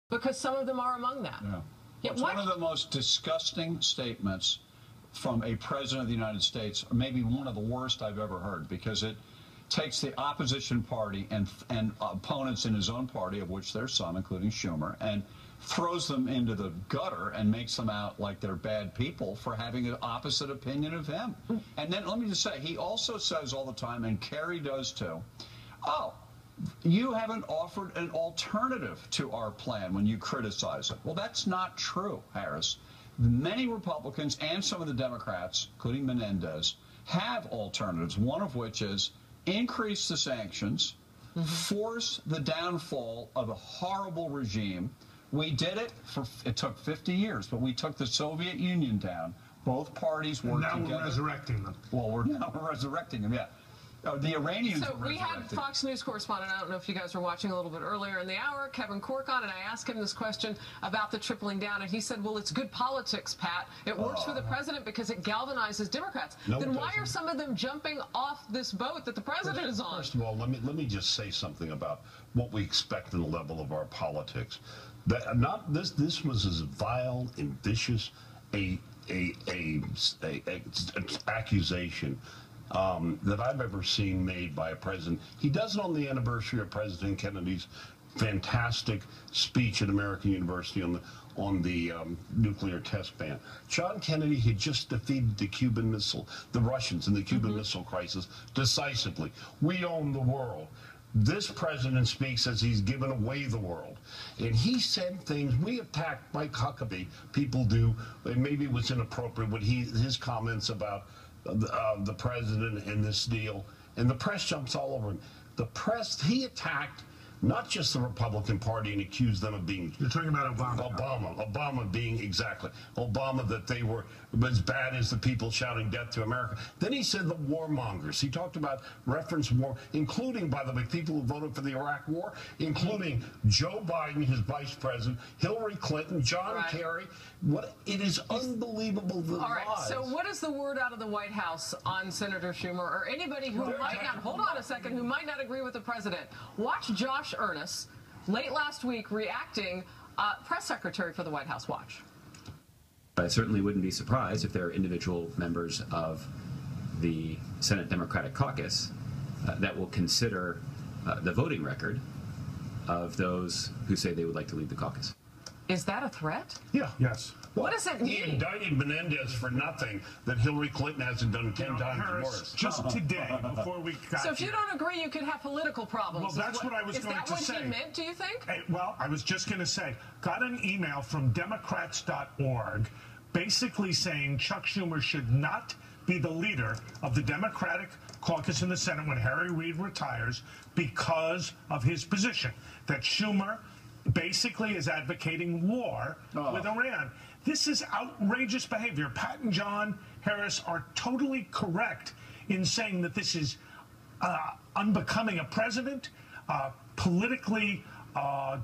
because some of them are among that. Yeah. Yeah, it's one of the most disgusting statements from a president of the United States, or maybe one of the worst I've ever heard, because it takes the opposition party and opponents in his own party, of which there's some, including Schumer, and throws them into the gutter and makes them out like they're bad people for having an opposite opinion of him. And then let me just say, he also says all the time, and Kerry does too, oh, you haven't offered an alternative to our plan when you criticize it. Well, that's not true, Harris. Many Republicans and some of the Democrats, including Menendez, have alternatives, one of which is increase the sanctions, force the downfall of a horrible regime. We did it it took 50 years, but we took the Soviet Union down. Both parties worked together. Now we're resurrecting them. Well, we're now resurrecting them, yeah. The Iranians So we had Fox News correspondent, I don't know if you guys were watching a little bit earlier in the hour, Kevin Corke on, and I asked him this question about the tripling down, and he said, well, it's good politics, Pat. It works for the president because it galvanizes Democrats. No, then why are some of them jumping off this boat that the president is on? First of all, let me just say something about what we expect in the level of our politics. This was as vile and vicious a accusation that I've ever seen made by a president. He does it on the anniversary of President Kennedy's fantastic speech at American University on the nuclear test ban. John Kennedy had just defeated the Russians in the Cuban Missile Crisis decisively. We own the world. This president speaks as he's given away the world. And he said things, we attacked Mike Huckabee, people do, and maybe it was inappropriate, but his comments about the president and this deal, and the press jumps all over him. The press, he attacked not just the Republican Party and accused them of being... You're talking about Obama. Obama being, exactly. Obama, that they were as bad as the people shouting death to America. Then he said the warmongers. He talked about reference war, including, by the way, people who voted for the Iraq War, including Joe Biden, his vice president, Hillary Clinton, John Kerry. It is unbelievable, the All right, lies. so what is the word out of the White House on Senator Schumer, or anybody who might not, hold on a second, who might not agree with the president? Watch Josh Earnest late last week reacting, press secretary for the White House. Watch. I certainly wouldn't be surprised if there are individual members of the Senate Democratic Caucus that will consider the voting record of those who say they would like to leave the caucus. Is that a threat? Yeah. Yes. What does it mean? He indicted Menendez for nothing that Hillary Clinton hasn't done 10 times worse. Just today, before we got So if you don't agree, you could have political problems. Well, that's what I was going to say. Is that what he meant, do you think? Well, I was just going to say, got an email from Democrats.org basically saying Chuck Schumer should not be the leader of the Democratic caucus in the Senate when Harry Reid retires because of his position, that Schumer basically is advocating war with Iran. This is outrageous behavior. Pat and John Harris are totally correct in saying that this is unbecoming a president, politically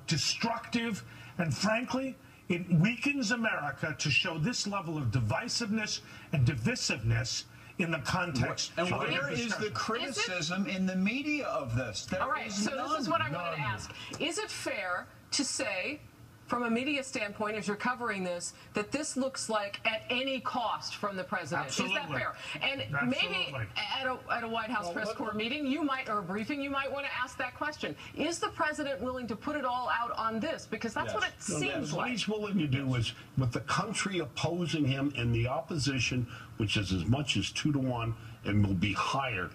destructive, and frankly, it weakens America to show this level of divisiveness and divisiveness in the context. And where is the criticism in the media of this? All right, so this is what I wanted to ask. Is it fair to say, from a media standpoint, as you're covering this, that this looks like at any cost from the president? Absolutely. Is that fair? And maybe at a White House press corps meeting, you might, or a briefing, you might want to ask that question. Is the president willing to put it all out on this? Because that's what it seems like. What he's willing to do is, with the country opposing him and the opposition, which is as much as 2 to 1 and will be higher.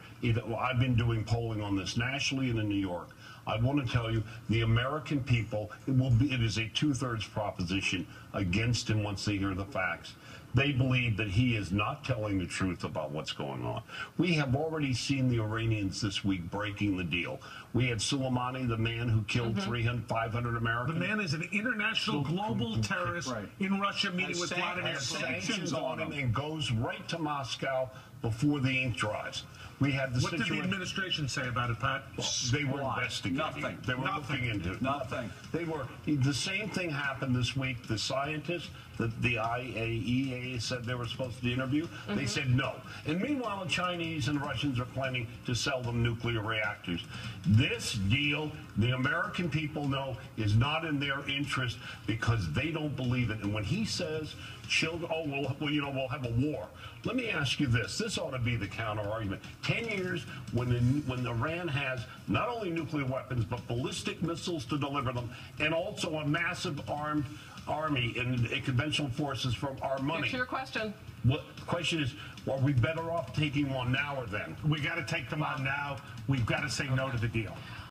I've been doing polling on this nationally and in New York. I want to tell you, the American people, it is a 2/3 proposition against him once they hear the facts. They believe that he is not telling the truth about what's going on. We have already seen the Iranians this week breaking the deal. We had Soleimani, the man who killed 300, 500 Americans. The man is an international global terrorist in Russia, meeting with Vladimir Putin. Sanctions on him and goes right to Moscow before the ink dries. We had the What did the situation. administration say about it, Pat? They were investigating. Nothing. They were looking into it. Nothing. They were. The same thing happened this week. The scientists, the IAEA said they were supposed to interview. They said no. And meanwhile, the Chinese and Russians are planning to sell them nuclear reactors. This deal, the American people know, is not in their interest because they don't believe it. And when he says, children, we'll have a war. Let me ask you this. This ought to be the counter argument. 10 years when Iran has not only nuclear weapons, but ballistic missiles to deliver them, and also a massive armed army and conventional forces from our money. Get to your question. What the question is, are we better off taking one now or then? We got to take them on now. We've got to say no to the deal.